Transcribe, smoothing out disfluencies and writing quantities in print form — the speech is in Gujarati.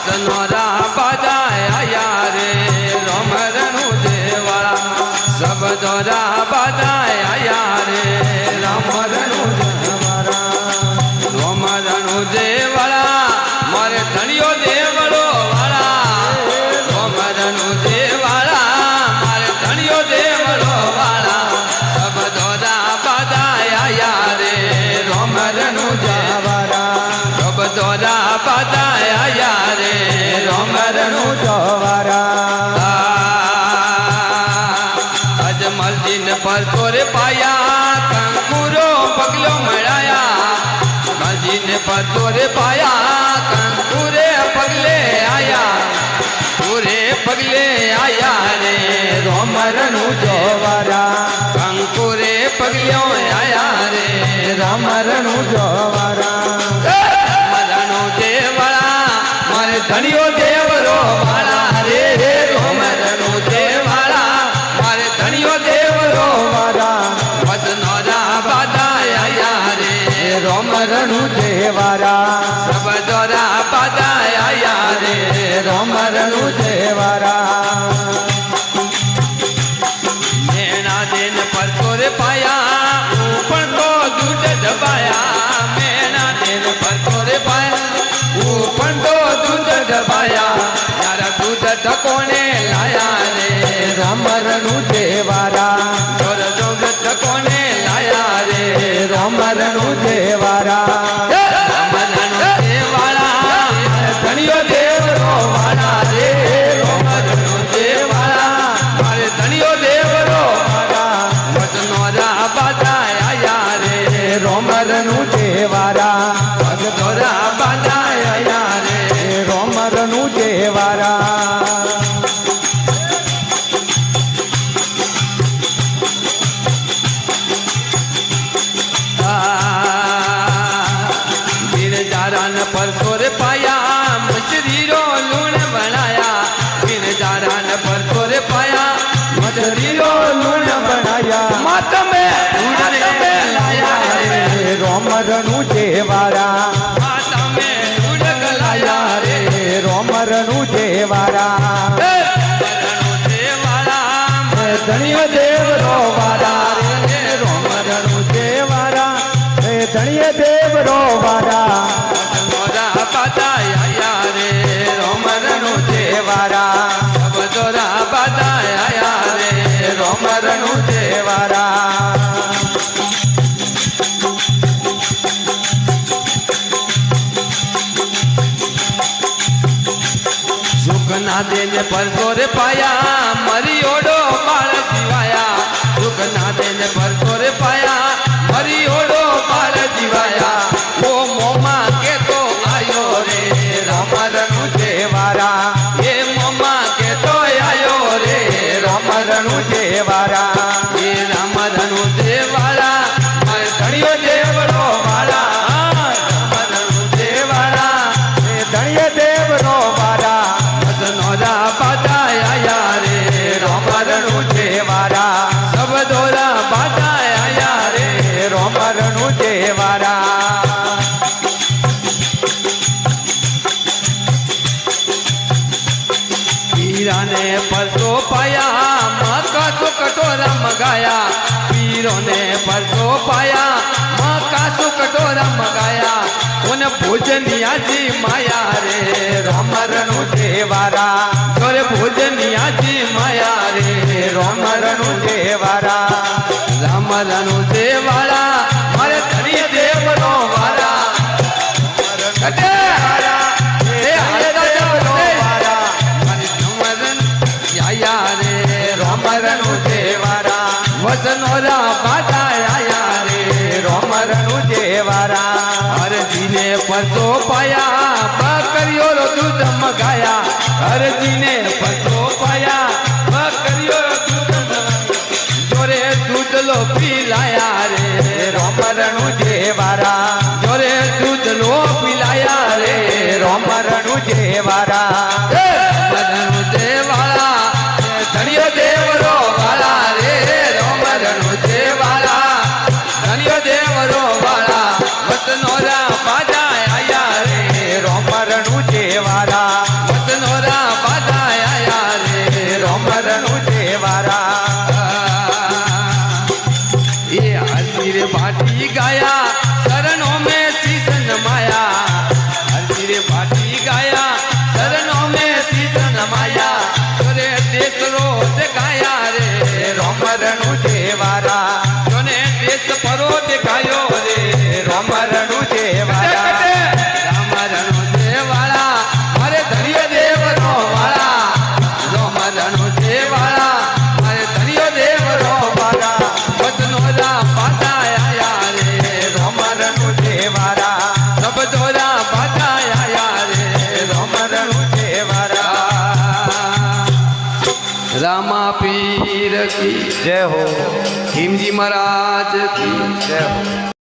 વસનોરા બાજાયા રે રમરણું દેવાળા શબ્દોરા બાજાયા રે રમરણું દેવાળા રમરણું દેવાળા મારે ધણિયો દેવળો વાળા રમરણું દેવાળા મારે ધણિયો દેવળો વાળા શબ્દોરા બાજાયા રે રમરણું દેવાળા શબ્દોરા બાજાયા રે રમરણું દેવાળા અજમલજીને પરતોરે પાયા કંકુરો પગલો મળાયા મલજીને પરતોરે પાયા કંકુરે પગલે આયા પૂરે પગલે આયા રે રમરણું દેવાળા કંકુરે પગલો આયા રે રમરણું દેવાળા રમરણું દેવાળા મારે ધણિયો દેવરો વાળા રે રમરણું દેવાળા મારે ધણિયો દેવરો વાળા વસનોરા બાજાયા રે રમરણું દેવાળા શબ્દોરા બાજાયા રે રમરણું દેવાળા મેણા દેન પરતોરે પાયા પણ તો દૂધ દબાયા મેણા દેન પરતોરે પાયા પણ તો દૂધ દબાયા યાર દૂધ ઠકોને લાયા રે રમરણું દેવાળા જોર જોગ ઠકોને લાયા રે રમરણું દેવાળા રમરણું દેવાળા ધણિયો દેવરો વાળા રે રમરણું દેવાળા મારે ધણિયો દેવરો વાળા વસનોરા બાજાયા રે રમરણું દેવાળા ભગતોરા બાજાયા રે રમરણું દેવાળા પરતોરે પાયા મચરીરો લૂણ બનાયા બિનજારાન પરતોરે પાયા મચરીરો લૂણ બનાયા માતમે લાયા રે રમરણું દેવાળા માતમે ઉડક લાયા રે રમરણું દેવાળા રમરણું દેવાળા ધણિયો દેવરો વાળા રે રમરણું દેવાળા ધણિયો દેવરો વાળા બાજાયા રે રમરણું દેવાળા શબ્દોરા બાજાયા રે રમરણું દેવાળા સુખના દેને પરતોરે પાયા મરી ઓડો બાળ જીવાયા સુખના દેને પરતોરે પાયા મરી ઓડો બાળ જીવાયા ઓ મોમાં કેતો આયો રે રમરણું દેવાળા એ મોમાં કેતો આયો રે રમરણું દેવાળા એ રમરણું દેવાળા મારે ધણિયો દેવરો વાળા રમરણું દેવાળા એ ધણિયો દેવરો વાળા વસનોરા બાજાયા રે રમરણું દેવાળા શબ્દોરા બાજાયા રે રમરણું દેવાળા પીરાને પરસો પાયા મકા તો કટોરા મગાયા પીરોને પરસો પાયા મકા તો કટોરા મગાયા કોને ભોજનિયાજી માયા રે રમરણું દેવાળા જોરે ભોજનિયાજી માયા રે રમરણું દેવાળા રમરણું દેવાળા મારે ધણિયો દેવરો વાળા રમરણું દેવાળા વસનોરા બાજાયા રે રમરણું દેવાળા હરજીને પરસો પાયા બકરીઓ દૂધ મગાયા હરજીને પરસો પાયા બકરીઓ દૂધ જોરે દૂધ લો પીલાયા રે રમરણું દેવાળા જોરે દૂધ લો પીલાયા રે રમરણું દેવાળા રમરણું દેવાળા ધણિયો દેવરો વાળા રે રમરણું દેવાળા ધણિયો દેવરો વાળા વસનોરા બાજાયા રે રમરણું દેવાળા गाया शरणों में शीश नमाया तोरे देश रोज गाया रे रोमरणु देवारा जोने देश परो दिखायो रे रोमरणु देवारा रामरणु देवारा मारे धनियो देव रो वाला रोमरणु देवारा मारे धनियो देव रो वाला बदनोरा बाधा आया रे रोमरणु देवारा सब दोरा बाधा आया रे रोमरणु देवारा रामा पीर की जय हो, भीमजी महाराज की जय हो।